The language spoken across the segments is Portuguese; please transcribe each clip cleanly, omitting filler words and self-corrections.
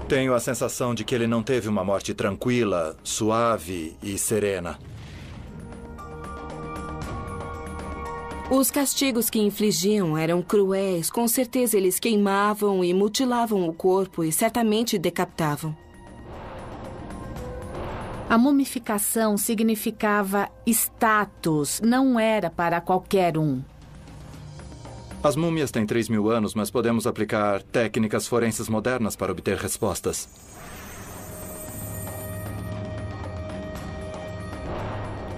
Tenho a sensação de que ele não teve uma morte tranquila, suave e serena. Os castigos que infligiam eram cruéis. Com certeza eles queimavam e mutilavam o corpo e certamente decapitavam. A mumificação significava status, não era para qualquer um. As múmias têm 3.000 anos, mas podemos aplicar técnicas forenses modernas para obter respostas.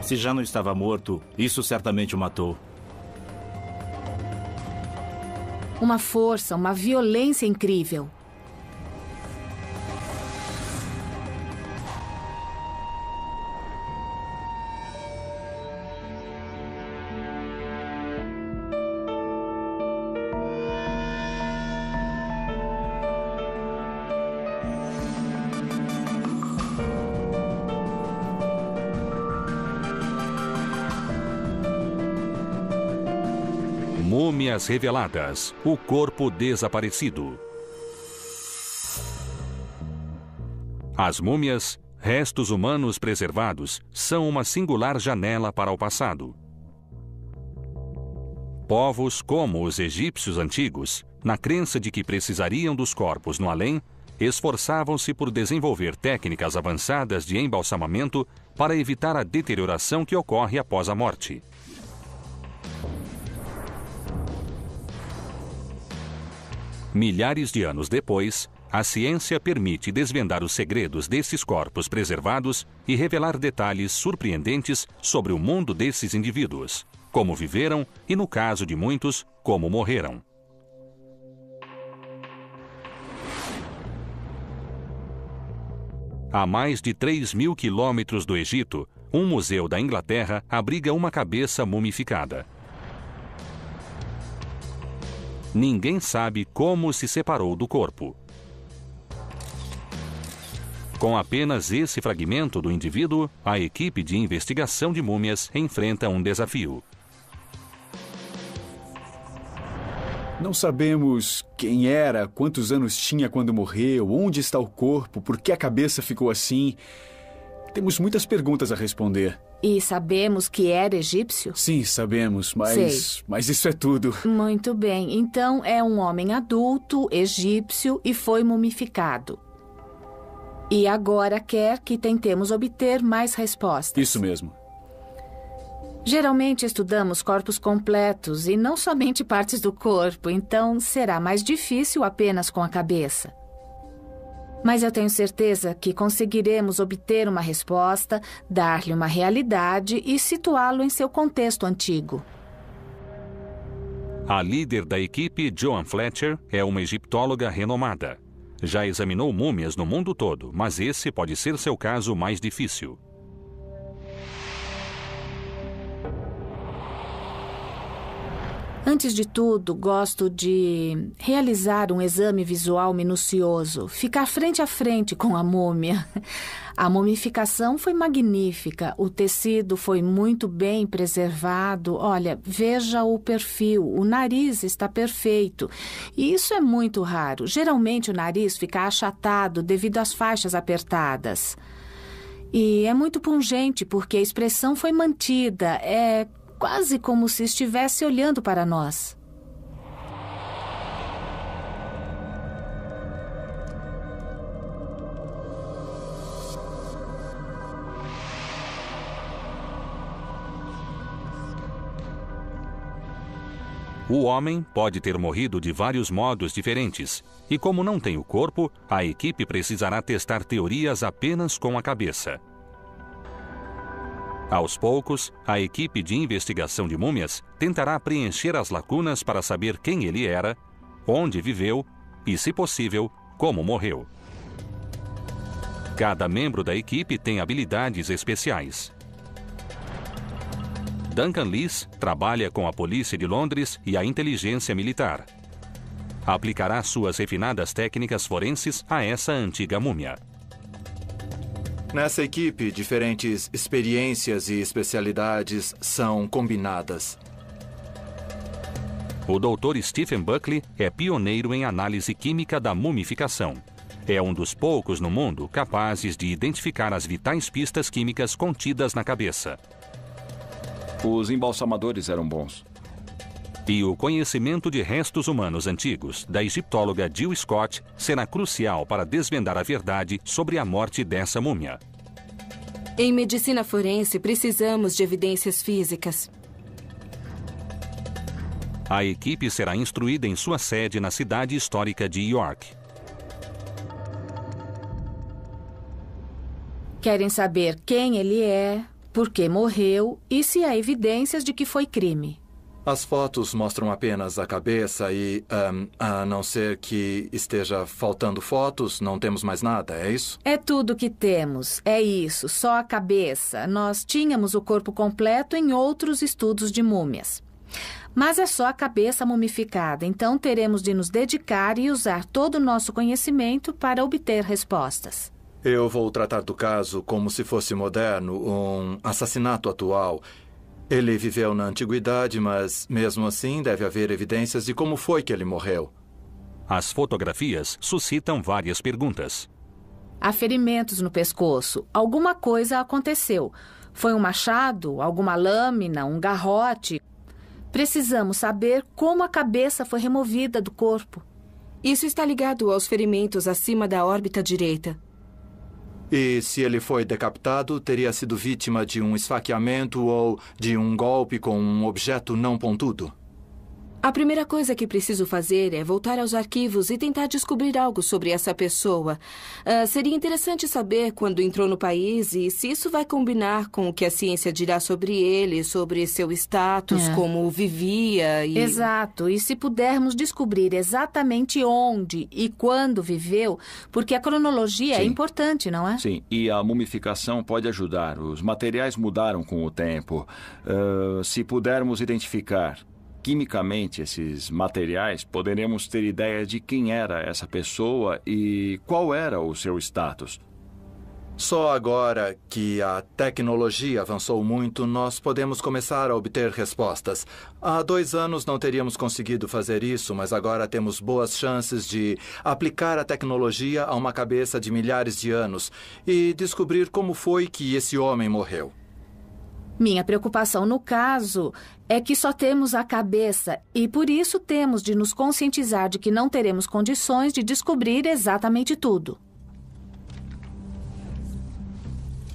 Se já não estava morto, isso certamente o matou. Uma força, uma violência incrível. Múmias reveladas. O corpo desaparecido. As múmias, restos humanos preservados, são uma singular janela para o passado. Povos como os egípcios antigos, na crença de que precisariam dos corpos no além, esforçavam-se por desenvolver técnicas avançadas de embalsamamento para evitar a deterioração que ocorre após a morte. Milhares de anos depois, a ciência permite desvendar os segredos desses corpos preservados e revelar detalhes surpreendentes sobre o mundo desses indivíduos, como viveram e, no caso de muitos, como morreram. A mais de 3.000 quilômetros do Egito, um museu da Inglaterra abriga uma cabeça mumificada. Ninguém sabe como se separou do corpo. Com apenas esse fragmento do indivíduo, a equipe de investigação de múmias enfrenta um desafio. Não sabemos quem era, quantos anos tinha quando morreu, onde está o corpo, por que a cabeça ficou assim. Temos muitas perguntas a responder. E sabemos que era egípcio? Sim, sabemos, mas isso é tudo. Muito bem. Então é um homem adulto, egípcio e foi mumificado. E agora quer que tentemos obter mais respostas. Isso mesmo. Geralmente estudamos corpos completos e não somente partes do corpo, então será mais difícil apenas com a cabeça. Mas eu tenho certeza que conseguiremos obter uma resposta, dar-lhe uma realidade e situá-lo em seu contexto antigo. A líder da equipe, Joan Fletcher, é uma egiptóloga renomada. Já examinou múmias no mundo todo, mas esse pode ser seu caso mais difícil. Antes de tudo, gosto de realizar um exame visual minucioso, ficar frente a frente com a múmia. A mumificação foi magnífica, o tecido foi muito bem preservado. Olha, veja o perfil, o nariz está perfeito. E isso é muito raro. Geralmente o nariz fica achatado devido às faixas apertadas. E é muito pungente porque a expressão foi mantida, é quase como se estivesse olhando para nós. O homem pode ter morrido de vários modos diferentes, e como não tem o corpo, a equipe precisará testar teorias apenas com a cabeça. Aos poucos, a equipe de investigação de múmias tentará preencher as lacunas para saber quem ele era, onde viveu e, se possível, como morreu. Cada membro da equipe tem habilidades especiais. Duncan Lees trabalha com a polícia de Londres e a inteligência militar. Aplicará suas refinadas técnicas forenses a essa antiga múmia. Nessa equipe, diferentes experiências e especialidades são combinadas. O Dr. Stephen Buckley é pioneiro em análise química da mumificação. É um dos poucos no mundo capazes de identificar as vitais pistas químicas contidas na cabeça. Os embalsamadores eram bons. E o conhecimento de restos humanos antigos da egiptóloga Jill Scott será crucial para desvendar a verdade sobre a morte dessa múmia. Em medicina forense, precisamos de evidências físicas. A equipe será instruída em sua sede na cidade histórica de York. Querem saber quem ele é, por que morreu e se há evidências de que foi crime. As fotos mostram apenas a cabeça e, a não ser que esteja faltando fotos, não temos mais nada, é isso? É tudo que temos, é isso, só a cabeça. Nós tínhamos o corpo completo em outros estudos de múmias. Mas é só a cabeça mumificada, então teremos de nos dedicar e usar todo o nosso conhecimento para obter respostas. Eu vou tratar do caso como se fosse moderno, um assassinato atual. Ele viveu na antiguidade, mas mesmo assim deve haver evidências de como foi que ele morreu. As fotografias suscitam várias perguntas. Há ferimentos no pescoço. Alguma coisa aconteceu. Foi um machado, alguma lâmina, um garrote. Precisamos saber como a cabeça foi removida do corpo. Isso está ligado aos ferimentos acima da órbita direita. E se ele foi decapitado, teria sido vítima de um esfaqueamento ou de um golpe com um objeto não pontudo? A primeira coisa que preciso fazer é voltar aos arquivos e tentar descobrir algo sobre essa pessoa. Seria interessante saber quando entrou no país e se isso vai combinar com o que a ciência dirá sobre ele, sobre seu status, como vivia e... Exato. E se pudermos descobrir exatamente onde e quando viveu, porque a cronologia é importante, não é? Sim, e a mumificação pode ajudar. Os materiais mudaram com o tempo. Se pudermos identificar quimicamente esses materiais, poderemos ter ideia de quem era essa pessoa e qual era o seu status. Só agora que a tecnologia avançou muito, nós podemos começar a obter respostas. Há 2 anos não teríamos conseguido fazer isso, mas agora temos boas chances de aplicar a tecnologia a uma cabeça de milhares de anos e descobrir como foi que esse homem morreu. Minha preocupação no caso é que só temos a cabeça e por isso temos de nos conscientizar de que não teremos condições de descobrir exatamente tudo.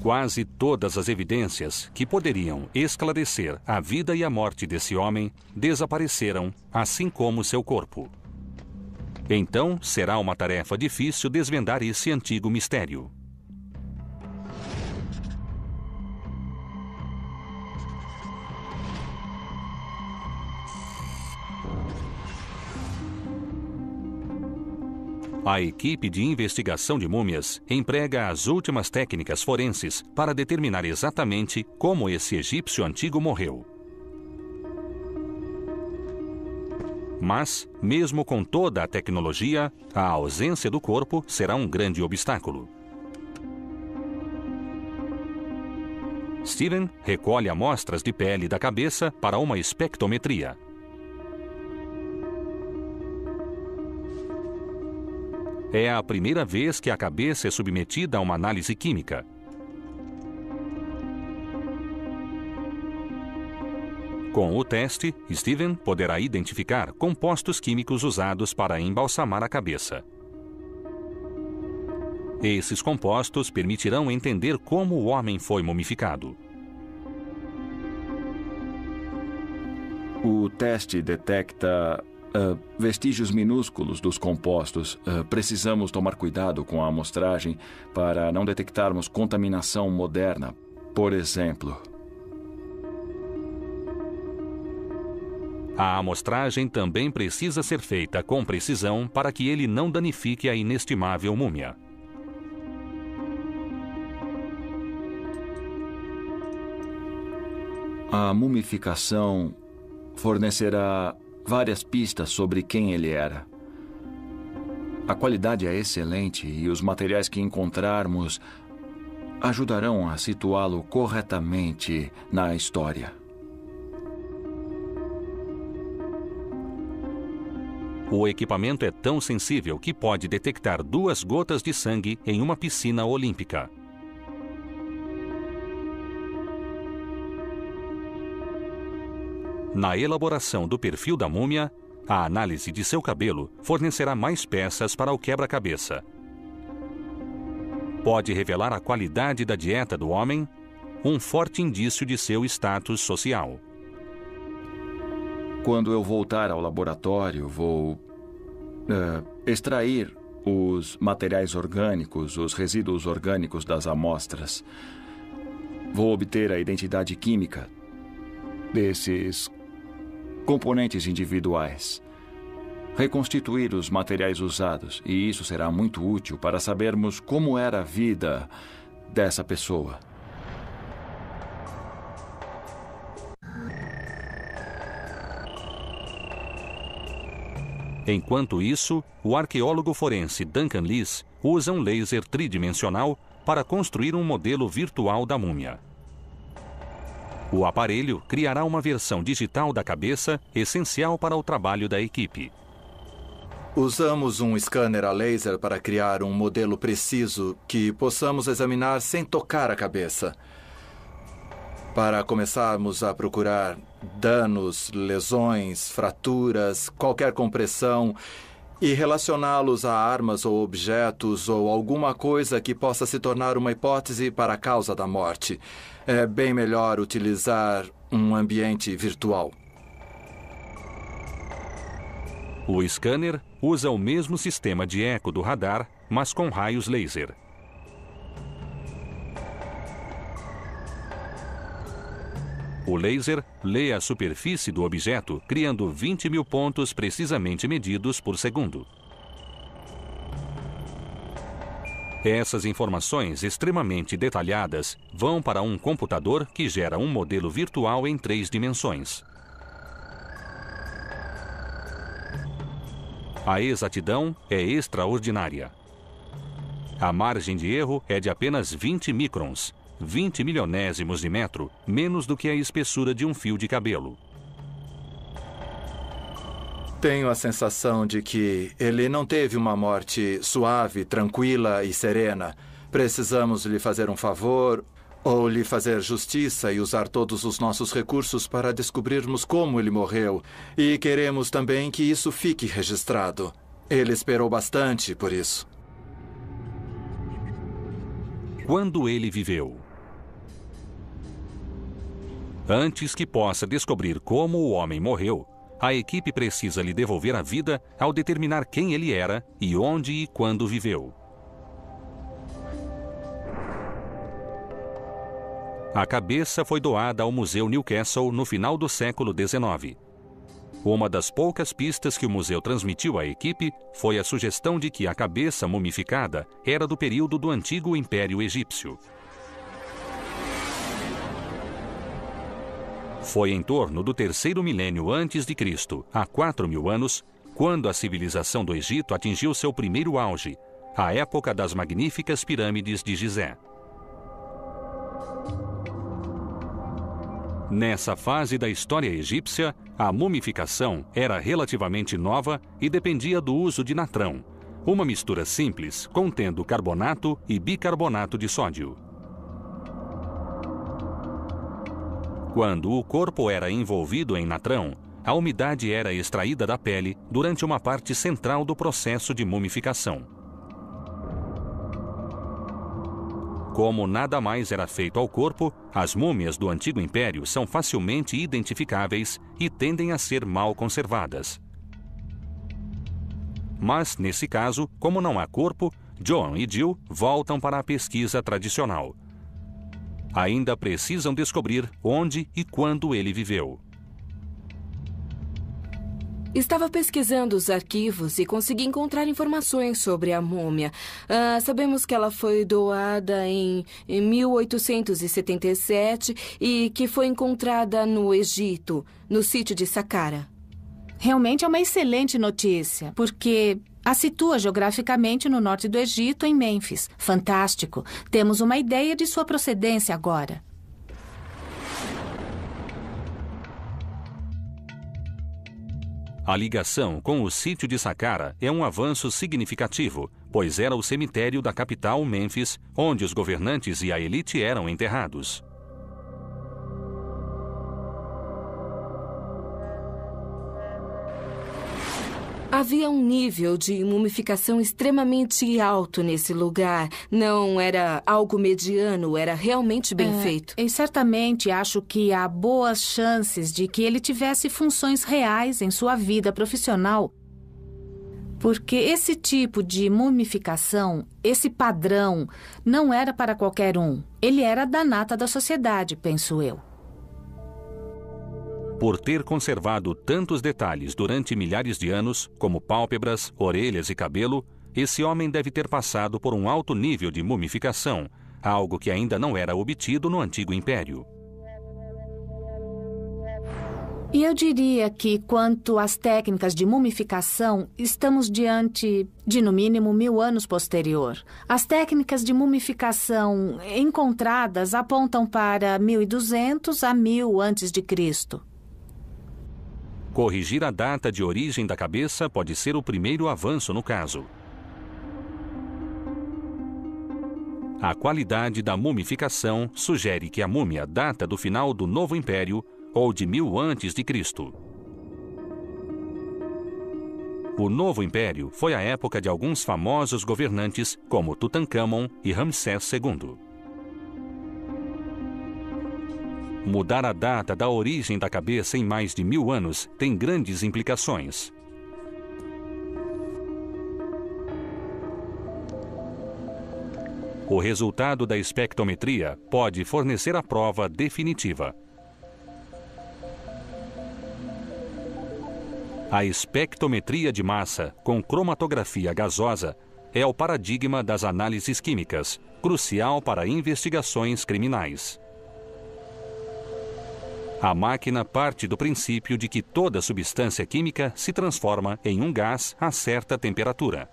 Quase todas as evidências que poderiam esclarecer a vida e a morte desse homem desapareceram, assim como seu corpo. Então, será uma tarefa difícil desvendar esse antigo mistério. A equipe de investigação de múmias emprega as últimas técnicas forenses para determinar exatamente como esse egípcio antigo morreu. Mas, mesmo com toda a tecnologia, a ausência do corpo será um grande obstáculo. Steven recolhe amostras de pele da cabeça para uma espectrometria. É a primeira vez que a cabeça é submetida a uma análise química. Com o teste, Steven poderá identificar compostos químicos usados para embalsamar a cabeça. Esses compostos permitirão entender como o homem foi mumificado. O teste detecta vestígios minúsculos dos compostos. Precisamos tomar cuidado com a amostragem para não detectarmos contaminação moderna, por exemplo. A amostragem também precisa ser feita com precisão para que ele não danifique a inestimável múmia. A mumificação fornecerá várias pistas sobre quem ele era. A qualidade é excelente e os materiais que encontrarmos ajudarão a situá-lo corretamente na história. O equipamento é tão sensível que pode detectar 2 gotas de sangue em uma piscina olímpica. Na elaboração do perfil da múmia, a análise de seu cabelo fornecerá mais peças para o quebra-cabeça. Pode revelar a qualidade da dieta do homem, um forte indício de seu status social. Quando eu voltar ao laboratório, vou extrair os materiais orgânicos, os resíduos orgânicos das amostras. Vou obter a identidade química desses componentes individuais. Reconstituir os materiais usados, e isso será muito útil para sabermos como era a vida dessa pessoa. Enquanto isso, o arqueólogo forense Duncan Lees usa um laser tridimensional para construir um modelo virtual da múmia. O aparelho criará uma versão digital da cabeça essencial para o trabalho da equipe. Usamos um scanner a laser para criar um modelo preciso que possamos examinar sem tocar a cabeça. Para começarmos a procurar danos, lesões, fraturas, qualquer compressão e relacioná-los a armas ou objetos ou alguma coisa que possa se tornar uma hipótese para a causa da morte. É bem melhor utilizar um ambiente virtual. O scanner usa o mesmo sistema de eco do radar, mas com raios laser. O laser lê a superfície do objeto, criando 20.000 pontos precisamente medidos por segundo. Essas informações extremamente detalhadas vão para um computador que gera um modelo virtual em 3 dimensões. A exatidão é extraordinária. A margem de erro é de apenas 20 microns, 20 milionésimos de metro, menos do que a espessura de um fio de cabelo. Tenho a sensação de que ele não teve uma morte suave, tranquila e serena. Precisamos lhe fazer um favor ou lhe fazer justiça e usar todos os nossos recursos para descobrirmos como ele morreu. E queremos também que isso fique registrado. Ele esperou bastante por isso. Quando ele viveu? Antes que possa descobrir como o homem morreu, a equipe precisa lhe devolver a vida ao determinar quem ele era e onde e quando viveu. A cabeça foi doada ao Museu Newcastle no final do século XIX. Uma das poucas pistas que o museu transmitiu à equipe foi a sugestão de que a cabeça mumificada era do período do Antigo Império Egípcio. Foi em torno do 3º milênio antes de Cristo, há 4.000 anos, quando a civilização do Egito atingiu seu primeiro auge, a época das magníficas pirâmides de Gizé. Nessa fase da história egípcia, a mumificação era relativamente nova e dependia do uso de natrão, uma mistura simples contendo carbonato e bicarbonato de sódio. Quando o corpo era envolvido em natrão, a umidade era extraída da pele durante uma parte central do processo de mumificação. Como nada mais era feito ao corpo, as múmias do Antigo Império são facilmente identificáveis e tendem a ser mal conservadas. Mas, nesse caso, como não há corpo, John e Jill voltam para a pesquisa tradicional. Ainda precisam descobrir onde e quando ele viveu. Estava pesquisando os arquivos e consegui encontrar informações sobre a múmia. Sabemos que ela foi doada em 1877 e que foi encontrada no Egito, no sítio de Saqqara. Realmente é uma excelente notícia, porque a situa geograficamente no norte do Egito, em Mênfis. Fantástico. Temos uma ideia de sua procedência agora. A ligação com o sítio de Saqqara é um avanço significativo, pois era o cemitério da capital, Mênfis, onde os governantes e a elite eram enterrados. Havia um nível de mumificação extremamente alto nesse lugar. Não era algo mediano, era realmente bem feito. E certamente acho que há boas chances de que ele tivesse funções reais em sua vida profissional. Porque esse tipo de mumificação, esse padrão, não era para qualquer um. Ele era da nata da sociedade, penso eu. Por ter conservado tantos detalhes durante milhares de anos, como pálpebras, orelhas e cabelo, esse homem deve ter passado por um alto nível de mumificação, algo que ainda não era obtido no Antigo Império. E eu diria que, quanto às técnicas de mumificação, estamos diante de, no mínimo, 1000 anos posterior. As técnicas de mumificação encontradas apontam para 1200 a 1000 antes de Cristo. Corrigir a data de origem da cabeça pode ser o primeiro avanço no caso. A qualidade da mumificação sugere que a múmia data do final do Novo Império ou de 1000 antes de Cristo. O Novo Império foi a época de alguns famosos governantes como Tutancâmon e Ramsés II. Mudar a data da origem da cabeça em mais de 1000 anos tem grandes implicações. O resultado da espectrometria pode fornecer a prova definitiva. A espectrometria de massa com cromatografia gasosa é o paradigma das análises químicas, crucial para investigações criminais. A máquina parte do princípio de que toda substância química se transforma em um gás a certa temperatura.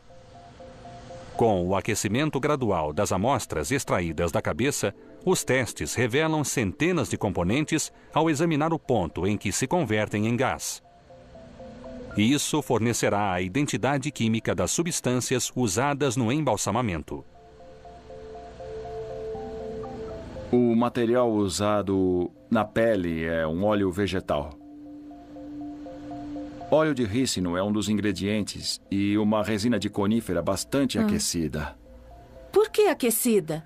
Com o aquecimento gradual das amostras extraídas da cabeça, os testes revelam centenas de componentes ao examinar o ponto em que se convertem em gás. Isso fornecerá a identidade química das substâncias usadas no embalsamamento. O material usado na pele é um óleo vegetal. Óleo de rícino é um dos ingredientes e uma resina de conífera bastante aquecida. Por que aquecida?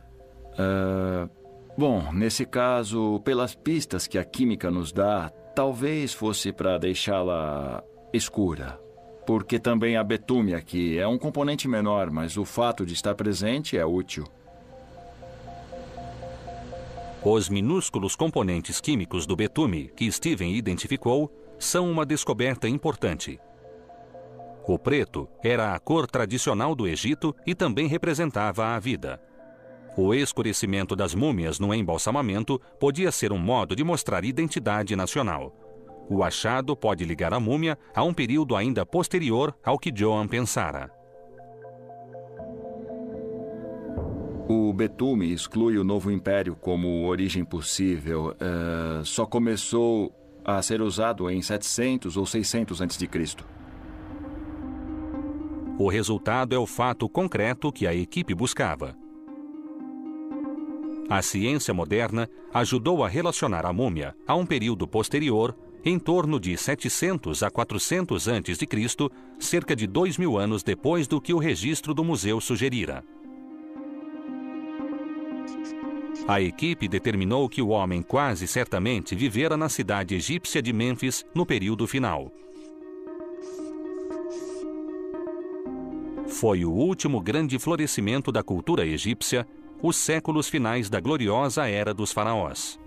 Bom, nesse caso, pelas pistas que a química nos dá, talvez fosse para deixá-la escura. Porque também há betume aqui. É um componente menor, mas o fato de estar presente é útil. Os minúsculos componentes químicos do betume que Steven identificou são uma descoberta importante. O preto era a cor tradicional do Egito e também representava a vida. O escurecimento das múmias no embalsamamento podia ser um modo de mostrar identidade nacional. O achado pode ligar a múmia a um período ainda posterior ao que Joan pensara. O betume exclui o Novo Império como origem possível. Só começou a ser usado em 700 ou 600 a.C. O resultado é o fato concreto que a equipe buscava. A ciência moderna ajudou a relacionar a múmia a um período posterior, em torno de 700 a 400 a.C., cerca de 2000 anos depois do que o registro do museu sugerira. A equipe determinou que o homem quase certamente vivera na cidade egípcia de Mênfis no período final. Foi o último grande florescimento da cultura egípcia, os séculos finais da gloriosa era dos faraós.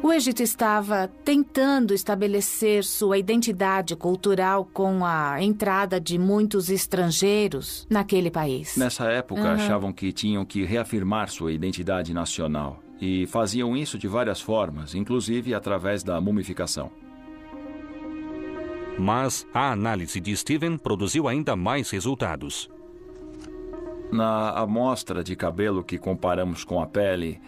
O Egito estava tentando estabelecer sua identidade cultural com a entrada de muitos estrangeiros naquele país. Nessa época, achavam que tinham que reafirmar sua identidade nacional. E faziam isso de várias formas, inclusive através da mumificação. Mas a análise de Steven produziu ainda mais resultados. Na amostra de cabelo que comparamos com a pele,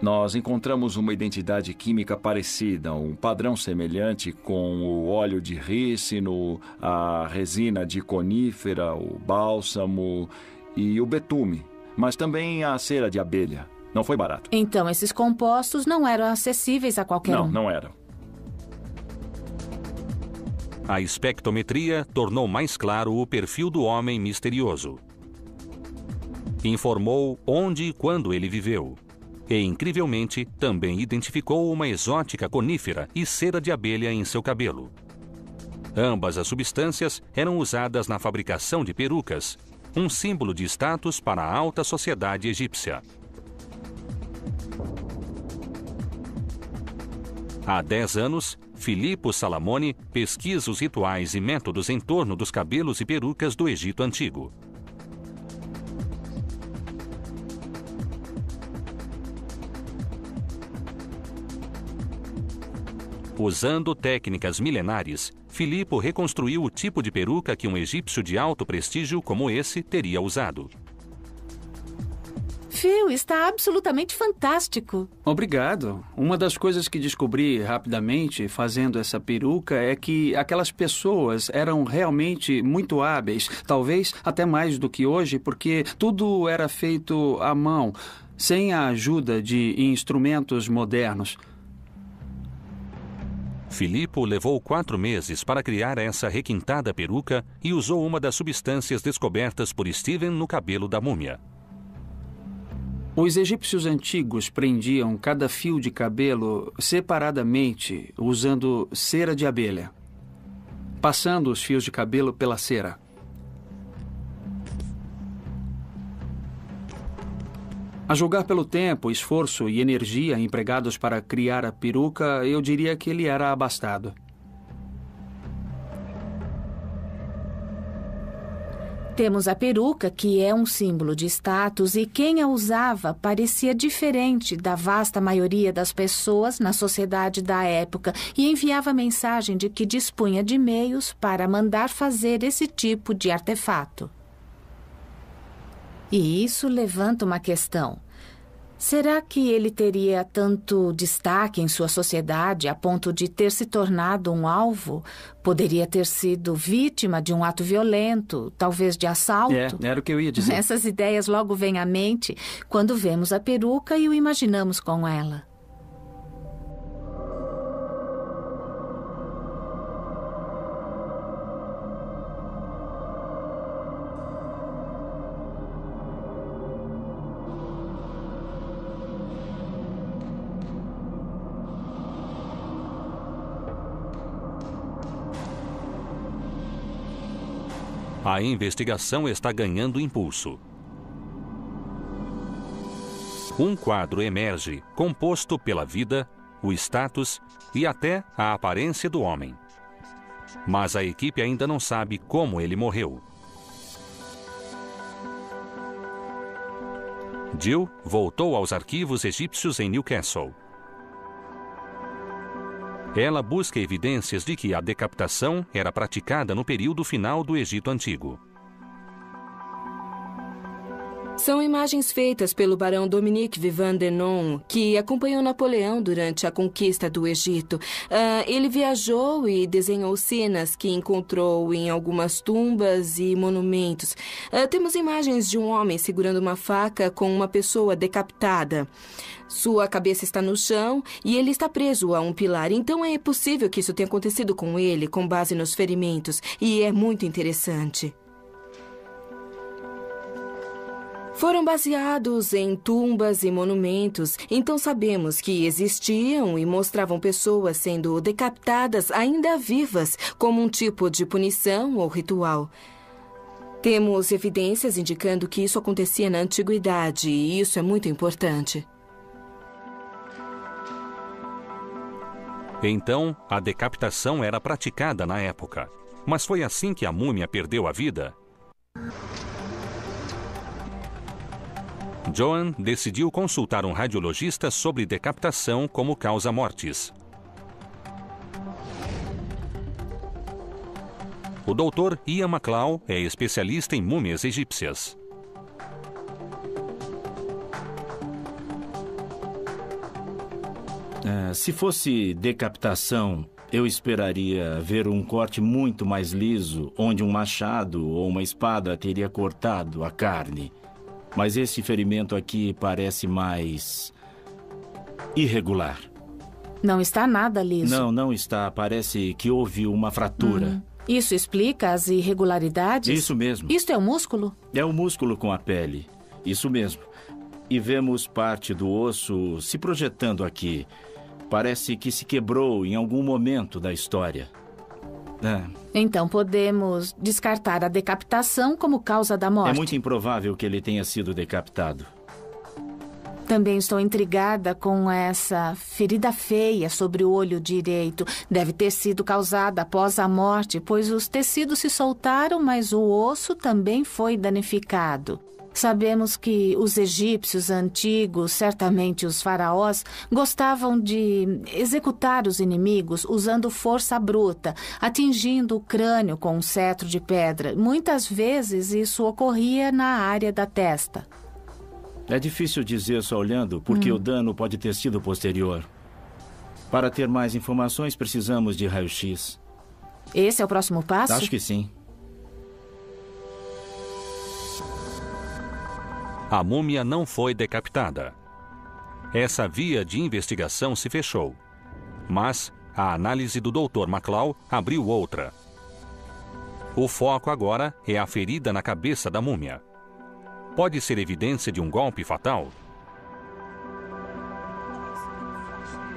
Nós encontramos uma identidade química parecida, um padrão semelhante com o óleo de rícino, a resina de conífera, o bálsamo e o betume, mas também a cera de abelha. Não foi barato. Então, esses compostos não eram acessíveis a qualquer um. Não eram. A espectrometria tornou mais claro o perfil do homem misterioso. Informou onde e quando ele viveu. E, incrivelmente, também identificou uma exótica conífera e cera de abelha em seu cabelo. Ambas as substâncias eram usadas na fabricação de perucas, um símbolo de status para a alta sociedade egípcia. Há 10 anos, Filippo Salamone pesquisa os rituais e métodos em torno dos cabelos e perucas do Egito Antigo. Usando técnicas milenares, Filippo reconstruiu o tipo de peruca que um egípcio de alto prestígio como esse teria usado. Phil, está absolutamente fantástico. Obrigado. Uma das coisas que descobri rapidamente fazendo essa peruca é que aquelas pessoas eram realmente muito hábeis, talvez até mais do que hoje, porque tudo era feito à mão, sem a ajuda de instrumentos modernos. Filippo levou 4 meses para criar essa requintada peruca e usou uma das substâncias descobertas por Steven no cabelo da múmia. Os egípcios antigos prendiam cada fio de cabelo separadamente, usando cera de abelha, passando os fios de cabelo pela cera. A julgar pelo tempo, esforço e energia empregados para criar a peruca, eu diria que ele era abastado. Temos a peruca, que é um símbolo de status, e quem a usava parecia diferente da vasta maioria das pessoas na sociedade da época e enviava a mensagem de que dispunha de meios para mandar fazer esse tipo de artefato. E isso levanta uma questão. Será que ele teria tanto destaque em sua sociedade a ponto de ter se tornado um alvo? Poderia ter sido vítima de um ato violento, talvez de assalto? Era o que eu ia dizer. Essas ideias logo vêm à mente quando vemos a peruca e o imaginamos com ela. A investigação está ganhando impulso. Um quadro emerge, composto pela vida, o status e até a aparência do homem. Mas a equipe ainda não sabe como ele morreu. Jill voltou aos arquivos egípcios em Newcastle. Ela busca evidências de que a decapitação era praticada no período final do Egito Antigo. São imagens feitas pelo barão Dominique Vivant Denon, que acompanhou Napoleão durante a conquista do Egito. Ele viajou e desenhou cenas que encontrou em algumas tumbas e monumentos. Temos imagens de um homem segurando uma faca com uma pessoa decapitada. Sua cabeça está no chão e ele está preso a um pilar. Então é possível que isso tenha acontecido com ele, com base nos ferimentos. E é muito interessante. Foram baseados em tumbas e monumentos, então sabemos que existiam e mostravam pessoas sendo decapitadas ainda vivas, como um tipo de punição ou ritual. Temos evidências indicando que isso acontecia na antiguidade, e isso é muito importante. Então, a decapitação era praticada na época. Mas foi assim que a múmia perdeu a vida? Joan decidiu consultar um radiologista sobre decapitação como causa mortis. O Dr. Ian McClough é especialista em múmias egípcias. Se fosse decapitação, eu esperaria ver um corte muito mais liso, onde um machado ou uma espada teria cortado a carne. Mas esse ferimento aqui parece mais irregular. Não está nada liso. Não, não está. Parece que houve uma fratura. Isso explica as irregularidades? Isso mesmo. Isto é o músculo? É o músculo com a pele. Isso mesmo. E vemos parte do osso se projetando aqui. Parece que se quebrou em algum momento da história. Então podemos descartar a decapitação como causa da morte. É muito improvável que ele tenha sido decapitado. Também estou intrigada com essa ferida feia sobre o olho direito. Deve ter sido causada após a morte, pois os tecidos se soltaram, mas o osso também foi danificado. Sabemos que os egípcios antigos, certamente os faraós, gostavam de executar os inimigos usando força bruta, atingindo o crânio com um cetro de pedra. Muitas vezes isso ocorria na área da testa. É difícil dizer só olhando, porque o dano pode ter sido posterior. Para ter mais informações, precisamos de raio-x. Esse é o próximo passo? Acho que sim. A múmia não foi decapitada. Essa via de investigação se fechou. Mas a análise do Dr. McClough abriu outra. O foco agora é a ferida na cabeça da múmia. Pode ser evidência de um golpe fatal?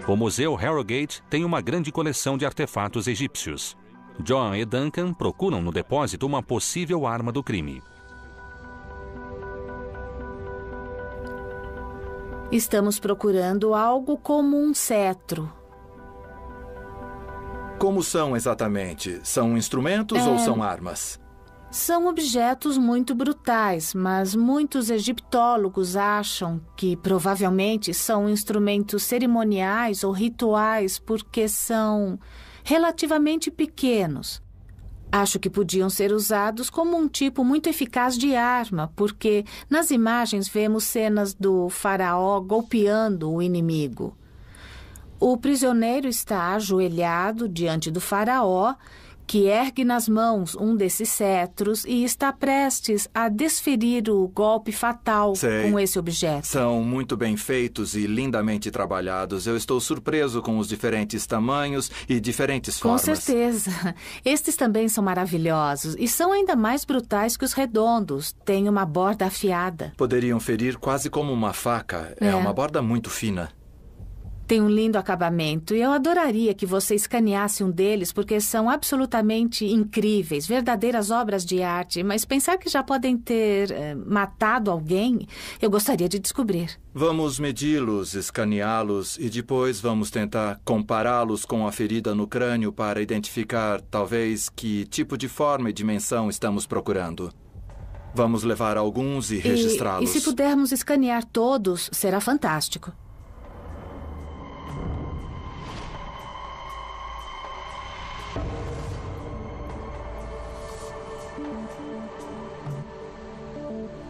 O Museu Harrogate tem uma grande coleção de artefatos egípcios. John e Duncan procuram no depósito uma possível arma do crime. Estamos procurando algo como um cetro. Como são exatamente? São instrumentos ou são armas? São objetos muito brutais, mas muitos egiptólogos acham que provavelmente são instrumentos cerimoniais ou rituais porque são relativamente pequenos. Acho que podiam ser usados como um tipo muito eficaz de arma, porque nas imagens vemos cenas do faraó golpeando o inimigo. O prisioneiro está ajoelhado diante do faraó, que ergue nas mãos um desses cetros e está prestes a desferir o golpe fatal com esse objeto. São muito bem feitos e lindamente trabalhados. Eu estou surpreso com os diferentes tamanhos e diferentes formas. Com certeza. Estes também são maravilhosos e são ainda mais brutais que os redondos. Têm uma borda afiada. Poderiam ferir quase como uma faca. É uma borda muito fina. Tem um lindo acabamento e eu adoraria que você escaneasse um deles porque são absolutamente incríveis, verdadeiras obras de arte. Mas pensar que já podem ter matado alguém, eu gostaria de descobrir. Vamos medi-los, escaneá-los e depois vamos tentar compará-los com a ferida no crânio para identificar, talvez, que tipo de forma e dimensão estamos procurando. Vamos levar alguns e registrá-los. E se pudermos escanear todos, será fantástico.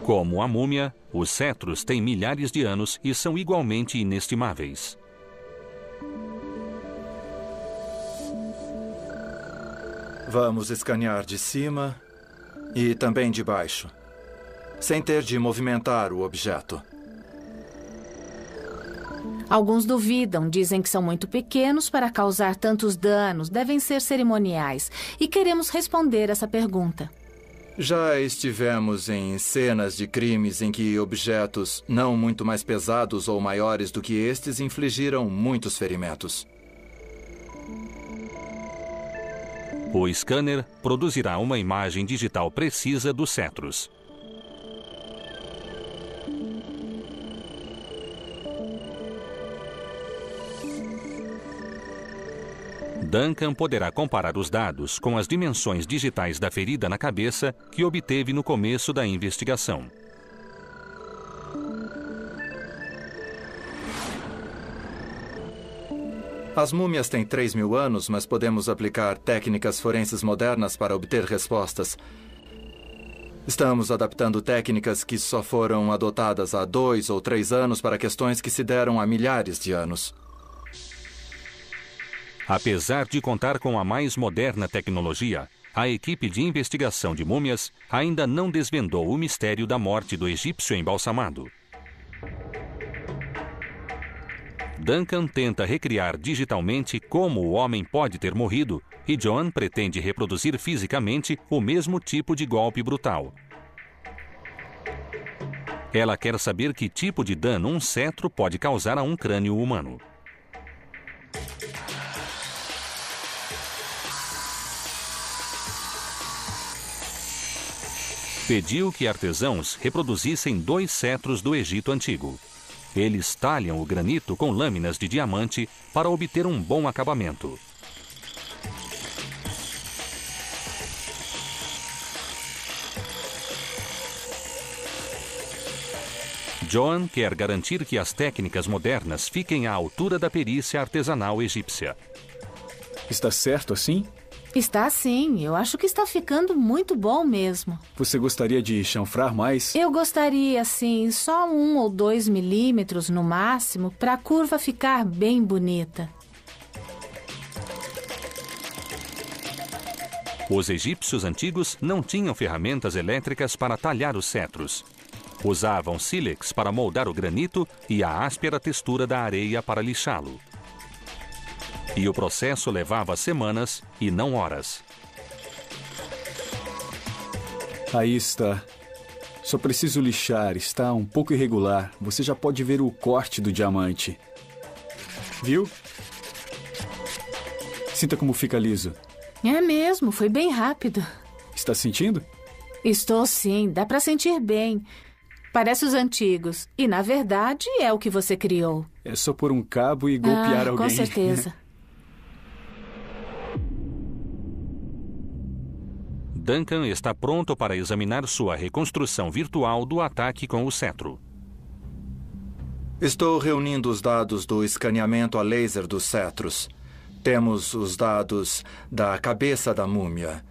Como a múmia, os cetros têm milhares de anos e são igualmente inestimáveis. Vamos escanear de cima e também de baixo, sem ter de movimentar o objeto. Alguns duvidam, dizem que são muito pequenos para causar tantos danos, devem ser cerimoniais. E queremos responder essa pergunta. Já estivemos em cenas de crimes em que objetos não muito mais pesados ou maiores do que estes infligiram muitos ferimentos. O scanner produzirá uma imagem digital precisa dos cetros. Duncan poderá comparar os dados com as dimensões digitais da ferida na cabeça que obteve no começo da investigação. As múmias têm 3.000 anos, mas podemos aplicar técnicas forenses modernas para obter respostas. Estamos adaptando técnicas que só foram adotadas há 2 ou 3 anos para questões que se deram há milhares de anos. Apesar de contar com a mais moderna tecnologia, a equipe de investigação de múmias ainda não desvendou o mistério da morte do egípcio embalsamado. Duncan tenta recriar digitalmente como o homem pode ter morrido e Joan pretende reproduzir fisicamente o mesmo tipo de golpe brutal. Ela quer saber que tipo de dano um cetro pode causar a um crânio humano. Pediu que artesãos reproduzissem 2 cetros do Egito Antigo. Eles talham o granito com lâminas de diamante para obter um bom acabamento. Joan quer garantir que as técnicas modernas fiquem à altura da perícia artesanal egípcia. Está certo assim? Está sim. Eu acho que está ficando muito bom mesmo. Você gostaria de chanfrar mais? Eu gostaria, sim, só 1 ou 2 milímetros no máximo, para a curva ficar bem bonita. Os egípcios antigos não tinham ferramentas elétricas para talhar os cetros. Usavam sílex para moldar o granito e a áspera textura da areia para lixá-lo. E o processo levava semanas e não horas. Aí está. Só preciso lixar, está um pouco irregular. Você já pode ver o corte do diamante. Viu? Sinta como fica liso. É mesmo, foi bem rápido. Está sentindo? Estou sim, dá para sentir bem. Parece os antigos. E, na verdade, é o que você criou. É só pôr um cabo e golpear alguém. Com certeza. Duncan está pronto para examinar sua reconstrução virtual do ataque com o cetro. Estou reunindo os dados do escaneamento a laser dos cetros. Temos os dados da cabeça da múmia.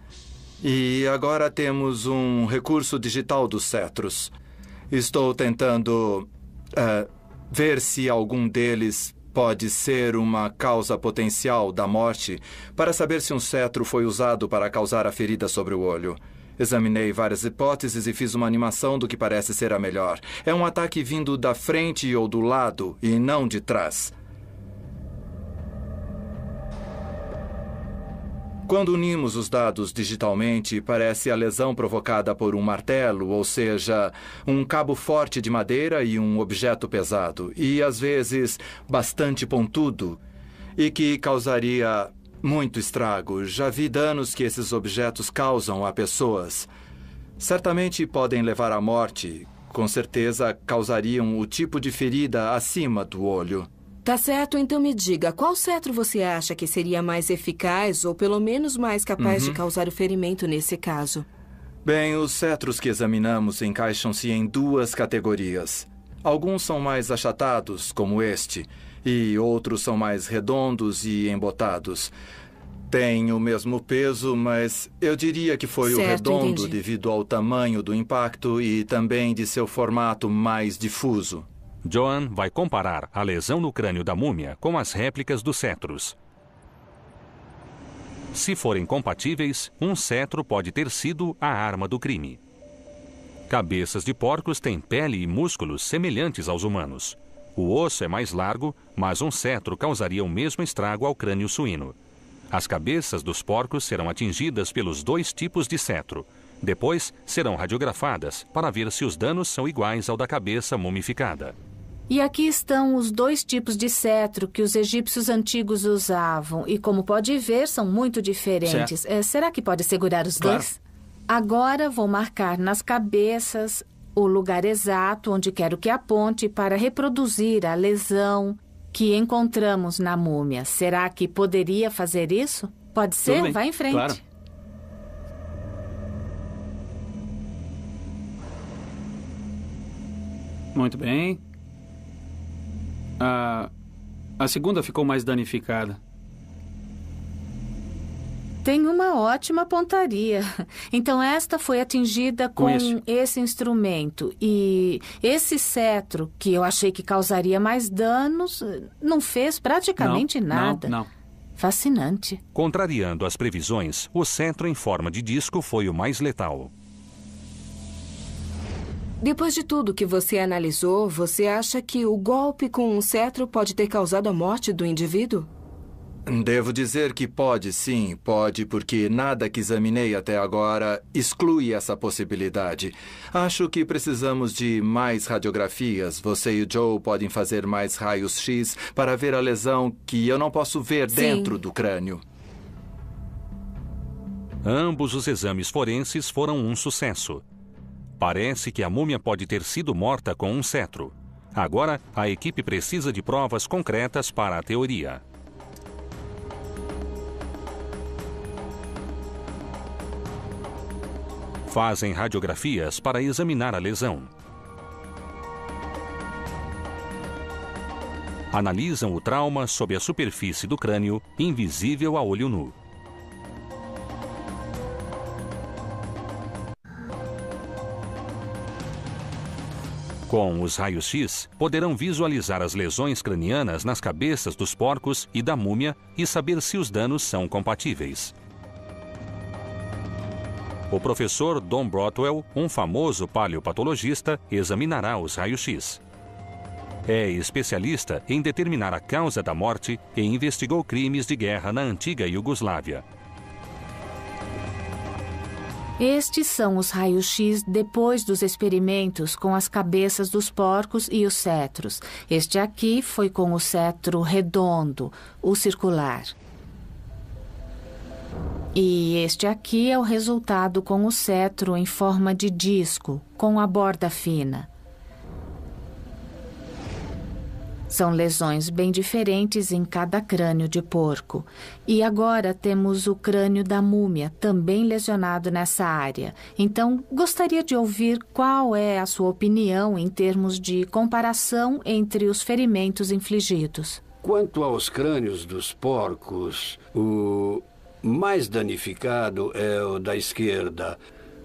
E agora temos um recurso digital dos cetros. Estou tentando ver se algum deles pode ser uma causa potencial da morte para saber se um cetro foi usado para causar a ferida sobre o olho. Examinei várias hipóteses e fiz uma animação do que parece ser a melhor. É um ataque vindo da frente ou do lado e não de trás. Quando unimos os dados digitalmente, parece a lesão provocada por um martelo, ou seja, um cabo forte de madeira e um objeto pesado, e às vezes bastante pontudo, e que causaria muito estrago. Já vi danos que esses objetos causam a pessoas. Certamente podem levar à morte. Com certeza causariam o tipo de ferida acima do olho. Tá certo, então me diga, qual cetro você acha que seria mais eficaz ou pelo menos mais capaz de causar o ferimento nesse caso? Bem, os cetros que examinamos encaixam-se em 2 categorias. Alguns são mais achatados, como este, e outros são mais redondos e embotados. Tem o mesmo peso, mas eu diria que foi o redondo entendi. devido ao tamanho do impacto e também de seu formato mais difuso. Joan vai comparar a lesão no crânio da múmia com as réplicas dos cetros. Se forem compatíveis, um cetro pode ter sido a arma do crime. Cabeças de porcos têm pele e músculos semelhantes aos humanos. O osso é mais largo, mas um cetro causaria o mesmo estrago ao crânio suíno. As cabeças dos porcos serão atingidas pelos 2 tipos de cetro. Depois, serão radiografadas para ver se os danos são iguais ao da cabeça mumificada. E aqui estão os 2 tipos de cetro que os egípcios antigos usavam. E como pode ver, são muito diferentes. Será que pode segurar os 2? Agora vou marcar nas cabeças o lugar exato onde quero que aponte para reproduzir a lesão que encontramos na múmia. Será que poderia fazer isso? Pode ser? Vai em frente. Claro. Muito bem. A segunda ficou mais danificada. Tem uma ótima pontaria. Então, esta foi atingida com esse instrumento. E esse cetro, que eu achei que causaria mais danos, não fez praticamente nada. Não. Fascinante. Contrariando as previsões, o cetro em forma de disco foi o mais letal. Depois de tudo que você analisou, você acha que o golpe com um cetro pode ter causado a morte do indivíduo? Devo dizer que pode, sim. Pode, porque nada que examinei até agora exclui essa possibilidade. Acho que precisamos de mais radiografias. Você e o Joe podem fazer mais raios-x para ver a lesão que eu não posso ver dentro do crânio. Ambos os exames forenses foram um sucesso. Parece que a múmia pode ter sido morta com um cetro. Agora, a equipe precisa de provas concretas para a teoria. Fazem radiografias para examinar a lesão. Analisam o trauma sob a superfície do crânio, invisível a olho nu. Com os raios-x, poderão visualizar as lesões cranianas nas cabeças dos porcos e da múmia e saber se os danos são compatíveis. O professor Don Broadwell, um famoso paleopatologista, examinará os raios-x. É especialista em determinar a causa da morte e investigou crimes de guerra na antiga Iugoslávia. Estes são os raios-x depois dos experimentos com as cabeças dos porcos e os cetros. Este aqui foi com o cetro redondo, o circular. E este aqui é o resultado com o cetro em forma de disco, com a borda fina. São lesões bem diferentes em cada crânio de porco. E agora temos o crânio da múmia, também lesionado nessa área. Então, gostaria de ouvir qual é a sua opinião em termos de comparação entre os ferimentos infligidos. Quanto aos crânios dos porcos, o mais danificado é o da esquerda.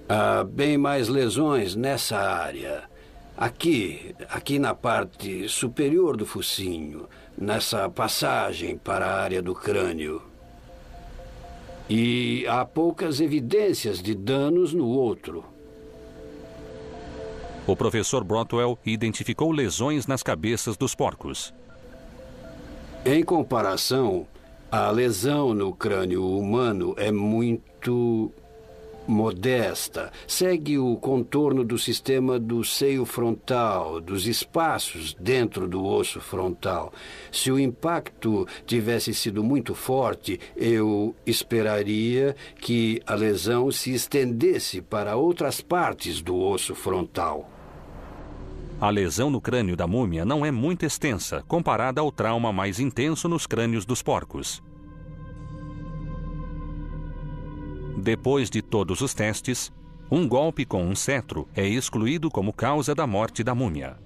Há bem mais lesões nessa área. Aqui na parte superior do focinho, nessa passagem para a área do crânio. E há poucas evidências de danos no outro. O professor Broadwell identificou lesões nas cabeças dos porcos. Em comparação, a lesão no crânio humano é muito modesta. Segue o contorno do sistema do seio frontal, dos espaços dentro do osso frontal. Se o impacto tivesse sido muito forte, eu esperaria que a lesão se estendesse para outras partes do osso frontal. A lesão no crânio da múmia não é muito extensa, comparada ao trauma mais intenso nos crânios dos porcos. Depois de todos os testes, um golpe com um cetro é excluído como causa da morte da múmia.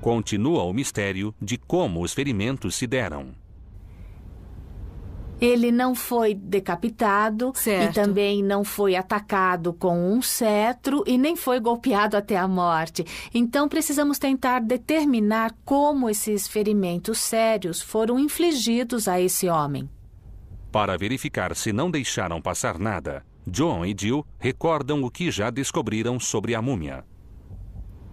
Continua o mistério de como os ferimentos se deram. Ele não foi decapitado Certo. e também não foi atacado com um cetro e nem foi golpeado até a morte. Então, precisamos tentar determinar como esses ferimentos sérios foram infligidos a esse homem. Para verificar se não deixaram passar nada, John e Jill recordam o que já descobriram sobre a múmia.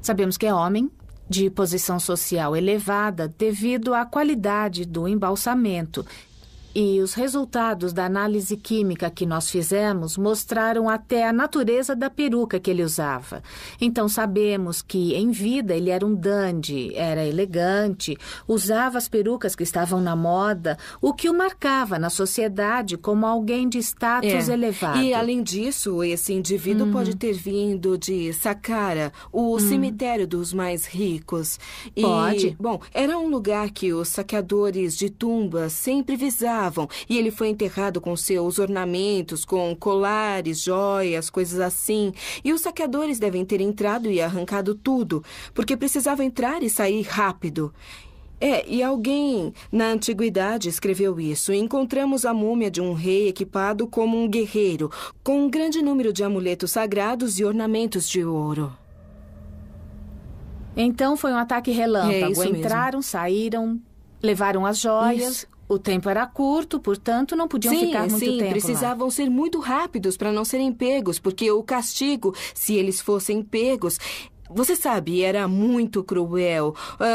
Sabemos que é homem, de posição social elevada devido à qualidade do embalsamento. E os resultados da análise química que nós fizemos mostraram até a natureza da peruca que ele usava. Então sabemos que em vida ele era um dandy, era elegante, usava as perucas que estavam na moda, o que o marcava na sociedade como alguém de status elevado. E além disso, esse indivíduo pode ter vindo de Saqqara, o cemitério dos mais ricos. E, Pode. Bom, era um lugar que os saqueadores de tumbas sempre visavam. E ele foi enterrado com seus ornamentos, com colares, joias, coisas assim. E os saqueadores devem ter entrado e arrancado tudo, porque precisavam entrar e sair rápido. E alguém na antiguidade escreveu isso. Encontramos a múmia de um rei equipado como um guerreiro, com um grande número de amuletos sagrados e ornamentos de ouro. Então foi um ataque relâmpago. Isso Entraram, saíram, levaram as joias. Isso. O tempo era curto, portanto, não podiam ficar muito tempo lá. Precisavam ser muito rápidos para não serem pegos, porque o castigo, se eles fossem pegos... Você sabe, era muito cruel.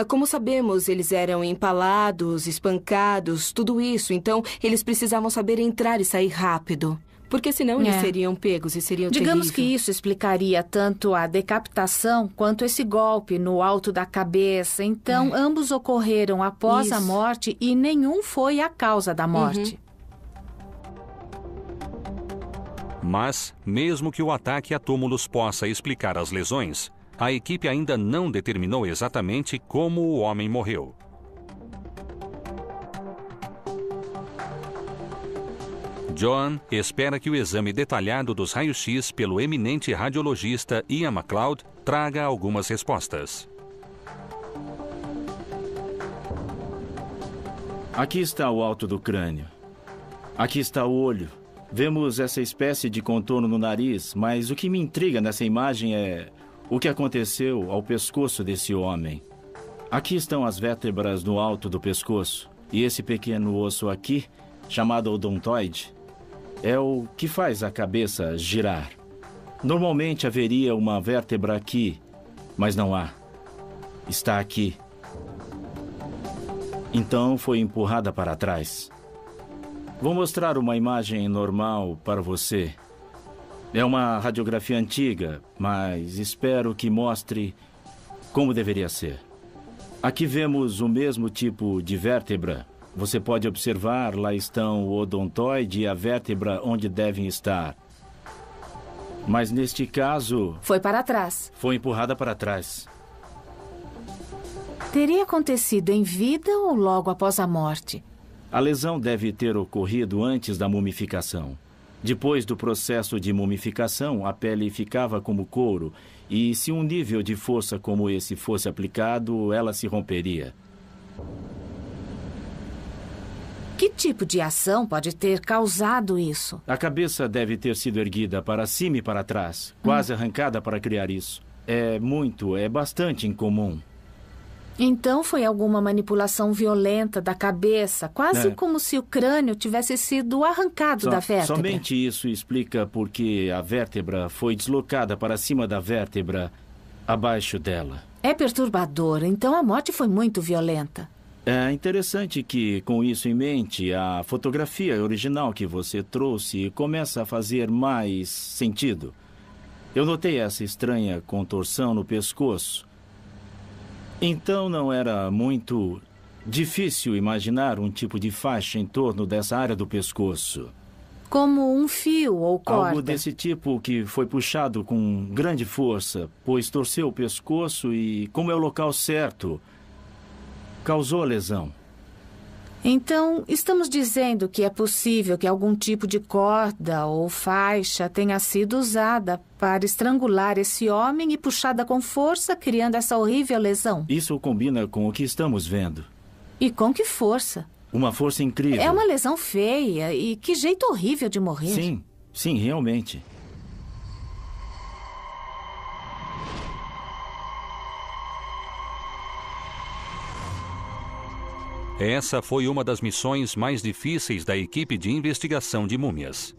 Como sabemos, eles eram empalados, espancados, tudo isso. Então, eles precisavam saber entrar e sair rápido. Porque senão eles seriam pegos e seriam Digamos terrível. que isso explicaria tanto a decapitação quanto esse golpe no alto da cabeça. Então, ambos ocorreram após a morte e nenhum foi a causa da morte. Mas, mesmo que o ataque a túmulos possa explicar as lesões, a equipe ainda não determinou exatamente como o homem morreu. John espera que o exame detalhado dos raios-x pelo eminente radiologista Ian MacLeod traga algumas respostas. Aqui está o alto do crânio. Aqui está o olho. Vemos essa espécie de contorno no nariz, mas o que me intriga nessa imagem é o que aconteceu ao pescoço desse homem. Aqui estão as vértebras no alto do pescoço. E esse pequeno osso aqui, chamado odontoide, é o que faz a cabeça girar. Normalmente haveria uma vértebra aqui, mas não há. Está aqui. Então foi empurrada para trás. Vou mostrar uma imagem normal para você. É uma radiografia antiga, mas espero que mostre como deveria ser. Aqui vemos o mesmo tipo de vértebra. Você pode observar, lá estão o odontoide e a vértebra onde devem estar. Mas neste caso... Foi para trás. Foi empurrada para trás. Teria acontecido em vida ou logo após a morte? A lesão deve ter ocorrido antes da mumificação. Depois do processo de mumificação, a pele ficava como couro e, se um nível de força como esse fosse aplicado, ela se romperia. Que tipo de ação pode ter causado isso? A cabeça deve ter sido erguida para cima e para trás, quase arrancada para criar isso. É bastante incomum. Então foi alguma manipulação violenta da cabeça, quase como se o crânio tivesse sido arrancado da vértebra. Somente isso explica por que a vértebra foi deslocada para cima da vértebra abaixo dela. É perturbador, então a morte foi muito violenta. É interessante que, com isso em mente, a fotografia original que você trouxe começa a fazer mais sentido. Eu notei essa estranha contorção no pescoço. Então não era muito difícil imaginar um tipo de faixa em torno dessa área do pescoço. Como um fio ou corda? Algo desse tipo que foi puxado com grande força, pois torceu o pescoço e, como é o local certo, causou a lesão. Então, estamos dizendo que é possível que algum tipo de corda ou faixa tenha sido usada para estrangular esse homem e puxada com força, criando essa horrível lesão. Isso combina com o que estamos vendo. E com que força? Uma força incrível. É uma lesão feia e que jeito horrível de morrer. Sim, realmente. Essa foi uma das missões mais difíceis da equipe de investigação de múmias.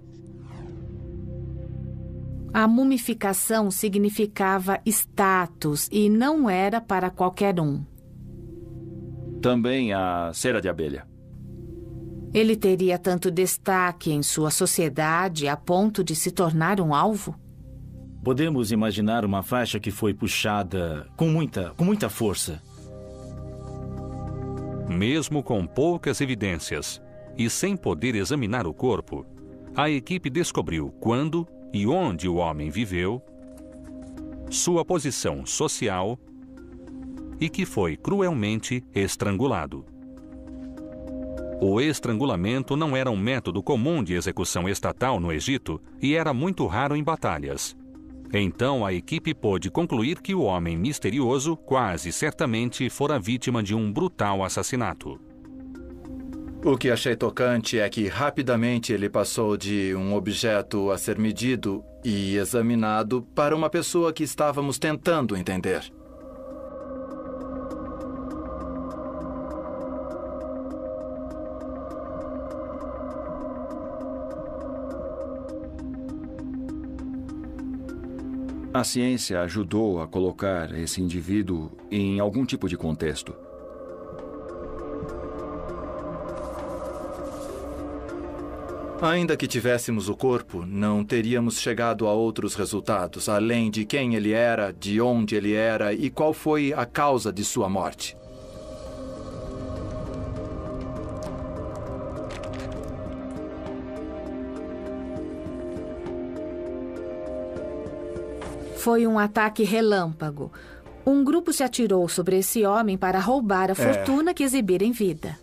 A mumificação significava status e não era para qualquer um. Também a cera de abelha. Ele teria tanto destaque em sua sociedade a ponto de se tornar um alvo? Podemos imaginar uma faixa que foi puxada com muita força. Mesmo com poucas evidências e sem poder examinar o corpo, a equipe descobriu quando e onde o homem viveu, sua posição social e que foi cruelmente estrangulado. O estrangulamento não era um método comum de execução estatal no Egito e era muito raro em batalhas. Então a equipe pôde concluir que o homem misterioso quase certamente fora vítima de um brutal assassinato. O que achei tocante é que rapidamente ele passou de um objeto a ser medido e examinado para uma pessoa que estávamos tentando entender. A ciência ajudou a colocar esse indivíduo em algum tipo de contexto. Ainda que tivéssemos o corpo, não teríamos chegado a outros resultados, além de quem ele era, de onde ele era e qual foi a causa de sua morte. Foi um ataque relâmpago. Um grupo se atirou sobre esse homem para roubar a fortuna que exibira em vida.